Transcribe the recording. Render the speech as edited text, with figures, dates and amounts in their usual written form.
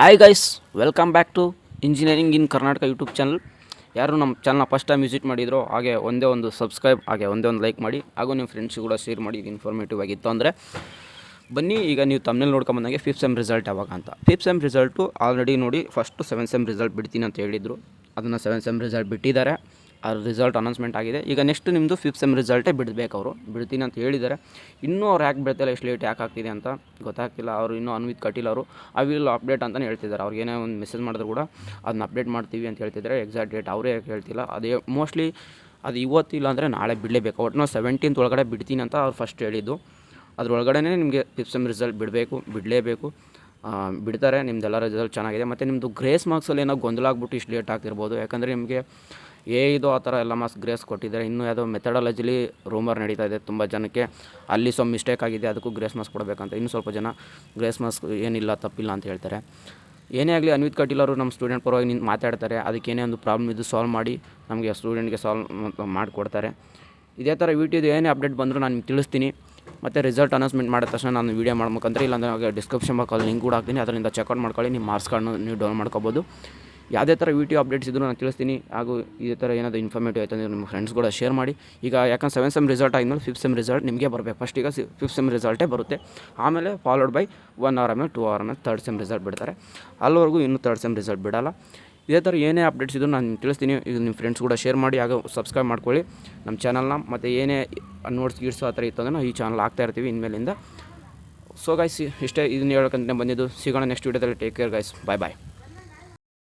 Hi guys, welcome back to engineering in Karnataka YouTube channel. ಯಾರು ನಮ್ಮ ಚಾನಲ್ನ ಫಸ್ಟ್ ಟೈಮ್ ವಿಸಿಟ್ ಮಾಡಿದ್ರು ಹಾಗೆ ಒಂದೇ ಒಂದು ಸಬ್ಸ್ಕ್ರೈಬ್ ಹಾಗೆ ಒಂದೇ ಒಂದು ಲೈಕ್ ಮಾಡಿ, ಹಾಗೂ ನಿಮ್ಮ ಫ್ರೆಂಡ್ಸ್ ಕೂಡ ಶೇರ್ ಮಾಡಿ. ಇದು ಇನ್ಫಾರ್ಮೇಟಿವ್ ಆಗಿತ್ತು ಅಂದರೆ ಬನ್ನಿ. ಈಗ ನೀವು ತಮ್ಮನೇಲಿ ನೋಡ್ಕೊಂಬಂದಾಗೆ ಫಿಫ್ತ್ ಸೆಮ್ ರಿಸಲ್ಟ್ ಯಾವಾಗ ಅಂತ. ಫಿಫ್ತ್ ಸೆಮ್ ರಿಸಲ್ಟು ಆಲ್ರೆಡಿ ನೋಡಿ, ಫಸ್ಟು ಸೆವೆಂತ್ ಸೆಮ್ ರಿಸಲ್ಟ್ ಬಿಡ್ತೀನಿ ಅಂತ ಹೇಳಿದರು. ಅದನ್ನು ಸೆವೆಂತ್ ಸೆಮ್ ರಿಸಲ್ಟ್ ಬಿಟ್ಟಿದ್ದಾರೆ. ಆ ರಿಸಲ್ಟ್ ಅನೌನ್ಸ್ಮೆಂಟ್ ಆಗಿದೆ. ಈಗ ನೆಕ್ಸ್ಟ್ ನಿಮ್ಮದು ಫಿಫ್ತ್ ಸೆಮ್ ರಿಸಲ್ಟೇ ಬಿಡಬೇಕು. ಅವರು ಬಿಡ್ತೀನಿ ಅಂತ ಹೇಳಿದ್ದಾರೆ. ಇನ್ನೂ ಅವ್ರು ಯಾಕೆ ಬಿಡ್ತಿಲ್ಲ, ಎಷ್ಟು ಲೇಟ್ ಯಾಕೆ ಆಗ್ತಿದೆ ಅಂತ ಗೊತ್ತಾಗ್ತಿಲ್ಲ. ಅವರು ಇನ್ನೂ ಅನ್ವಿತ್ ಕಟ್ಟಿಲ್ಲ. ಅವರು ವಿಲ್ ಅಪ್ಡೇಟ್ ಅಂತಲೇ ಹೇಳ್ತಿದ್ದಾರೆ. ಅವ್ರಿಗೆ ಏನೇ ಒಂದು ಮೆಸೇಜ್ ಮಾಡಿದ್ರು ಕೂಡ ಅದನ್ನ ಅಪ್ಡೇಟ್ ಮಾಡ್ತೀವಿ ಅಂತ ಹೇಳ್ತಿದ್ದಾರೆ. ಎಕ್ಸಾಕ್ಟ್ ಡೇಟ್ ಅವರೇ ಹೇಳ್ತಿಲ್ಲ. ಅದೇ ಮೋಸ್ಟ್ಲಿ ಅದು ಇವತ್ತಿಲ್ಲ ಅಂದರೆ ನಾಳೆ ಬಿಡಲೇಬೇಕು. ಒಟ್ಟು 17th ಒಳಗಡೆ ಬಿಡ್ತೀನಿ ಅಂತ ಅವ್ರು ಫಸ್ಟ್ ಹೇಳಿದ್ದು. ಅದರೊಳಗಡೆ ನಿಮಗೆ ಫಿಫ್ತ್ ಸೆಮ್ ರಿಸಲ್ಟ್ ಬಿಡಲೇಬೇಕು. ಬಿಡ್ತಾರೆ. ನಿಮ್ಮದೆಲ್ಲ ರಿಸಲ್ಟ್ ಚೆನ್ನಾಗಿದೆ. ಮತ್ತು ನಿಮ್ಮದು ಗ್ರೇಸ್ ಮಾರ್ಕ್ಸಲ್ಲಿ ಏನೋ ಗೊಂದಲ ಆಗ್ಬಿಟ್ಟು ಇಷ್ಟು ಲೇಟ್ ಆಗ್ತಿರ್ಬೋದು. ಯಾಕಂದರೆ ನಿಮಗೆ ಇದು ಆ ಥರ ಎಲ್ಲ ಮಾರ್ಕ್ಸ್ ಗ್ರೇಸ್ ಕೊಟ್ಟಿದ್ದಾರೆ. ಇನ್ನೂ ಯಾವುದೋ ಮೆಥಡಾಲಜಿಲಿ ರೂಮರ್ ನಡೀತಾ ಇದೆ ತುಂಬ ಜನಕ್ಕೆ. ಅಲ್ಲಿ ಸ್ವಲ್ಪ ಮಿಸ್ಟೇಕ್ ಆಗಿದೆ, ಅದಕ್ಕೂ ಗ್ರೇಸ್ ಮಾರ್ಕ್ಸ್ ಕೊಡಬೇಕಂತ. ಇನ್ನೂ ಸ್ವಲ್ಪ ಜನ ಗ್ರೇಸ್ ಮಾರ್ಕ್ಸ್ ಏನಿಲ್ಲ, ತಪ್ಪಿಲ್ಲ ಅಂತ ಹೇಳ್ತಾರೆ. ಏನೇ ಆಗಲಿ, ಅನ್ವಿತ್ ಕಟೀಲ್ ಅವರು ನಮ್ಮ ಸ್ಟೂಡೆಂಟ್ ಪರವಾಗಿ ನಿಂತು ಮಾತಾಡ್ತಾರೆ. ಅದಕ್ಕೇನೇ ಒಂದು ಪ್ರಾಬ್ಲಮ್ ಇದು ಸಾಲ್ವ್ ಮಾಡಿ ನಮಗೆ ಸ್ಟೂಡೆಂಟ್ಗೆ ಸಾಲ್ವ್ ಮಾಡಿಕೊಡ್ತಾರೆ. ಇದೇ ಥರ ವಿಟಿದು ಏನೇ ಅಪ್ಡೇಟ್ ಬಂದರೂ ನಾನು ನಿಮ್ಗೆ ತಿಳಿಸ್ತೀನಿ. ಮತ್ತು ರಿಸಲ್ಟ್ ಅನೌನ್ಸ್ಮೆಂಟ್ ಮಾಡಿದ ತಕ್ಷಣ ನಾನು ವೀಡಿಯೋ ಮಾಡ್ಬೇಕಂದ್ರೆ ಇಲ್ಲಾಂದರೆ ಡಿಸ್ಕ್ರಿಪ್ಷನ್ ಬಾಕ್ಸಲ್ಲಿ ಲಿಂಕ್ ಕೂಡ ಹಾಕ್ತೀನಿ. ಅದರಿಂದ ಚೆಕ್ಔಟ್ ಮಾಡ್ಕೊಳ್ಳಿ. ನಿಮ್ಮ ಮಾರ್ಕ್ಸ್ ಕಾರ್ಡ್ನ ನೀವು ಡೌನ್ ಮಾಡ್ಕೋಬೋದು. ಯಾವುದೇ ಥರ ವಿಡಿಯೋ ಅಪ್ಡೇಟ್ಸ್ ಇದ್ದರೂ ನಾನು ತಿಳಿಸ್ತೀನಿ. ಹಾಗೂ ಇದೇ ಥರ ಏನಾದರೂ ಇನ್ಫಾರ್ಮೇಟಿವ್ ಆಯ್ತು ಅಂದರೆ ನಿಮ್ಮ ಫ್ರೆಂಡ್ಸ್ ಕೂಡ ಶೇರ್ ಮಾಡಿ. ಈಗ ಯಾಕಂದ್ರೆ ಸೆವೆಂತ್ ಸೆಮ್ ರಿಸಲ್ಟ್ ಆದಮೇಲೆ ಫಿಫ್ತ್ ಸೆಮ್ ರಿಸಲ್ಟ್ ನಿಮಗೆ ಬರಬೇಕು. ಫಸ್ಟ್ ಈಗ ಫಿಫ್ತ್ ಸೆಮ್ ರಿಸಲ್ಟೇ ಬರುತ್ತೆ. ಆಮೇಲೆ ಫಾಲೋಡ್ ಬೈ 1 ಅವರ್ ಆಮೇಲೆ 2 ಅವರ್ ಆಮೇಲೆ ಥರ್ಡ್ ಸೆಮ್ ರಿಸಲ್ಟ್ ಬಿಡ್ತಾರೆ. ಅಲ್ಲಿವರೆಗೂ ಇನ್ನೂ ಥರ್ಡ್ ಸೆಮ್ ರಿಸಲ್ಟ್ ಬಿಡೋಲ್ಲ. ಇದೇ ಥರ ಏನೇ ಅಪ್ಡೇಟ್ಸ್ ಇದ್ದರೂ ನಾನು ತಿಳಿಸ್ತೀನಿ. ಈಗ ನಿಮ್ಮ ಫ್ರೆಂಡ್ಸ್ ಕೂಡ ಶೇರ್ ಮಾಡಿ, ಹಾಗೂ ಸಬ್ಸ್ಕ್ರೈಬ್ ಮಾಡ್ಕೊಳ್ಳಿ ನಮ್ಮ ಚಾನಲ್ನ. ಮತ್ತು ಏನೇ ನೋಟ್ಸ್ ಗೀಡ್ಸು ಆ ಥರ ಇತ್ತು ಅಂದರೆ ನಾವು ಈ ಚಾನಲ್ ಹಾಕ್ತಾಯಿರ್ತೀವಿ ಇನ್ಮೇಲಿಂದ. ಸೊ ಗೈಸ್, ಇಷ್ಟೇ ಇದನ್ನ ಹೇಳೋಕ್ಕಂತ ಬಂದಿದ್ದು. ಸಿಗೋಣ ನೆಕ್ಸ್ಟ್ ವೀಡಿಯೋದಲ್ಲಿ. ಟೇಕ್ ಕೇರ್ ಗೈಸ್, ಬಾಯ್.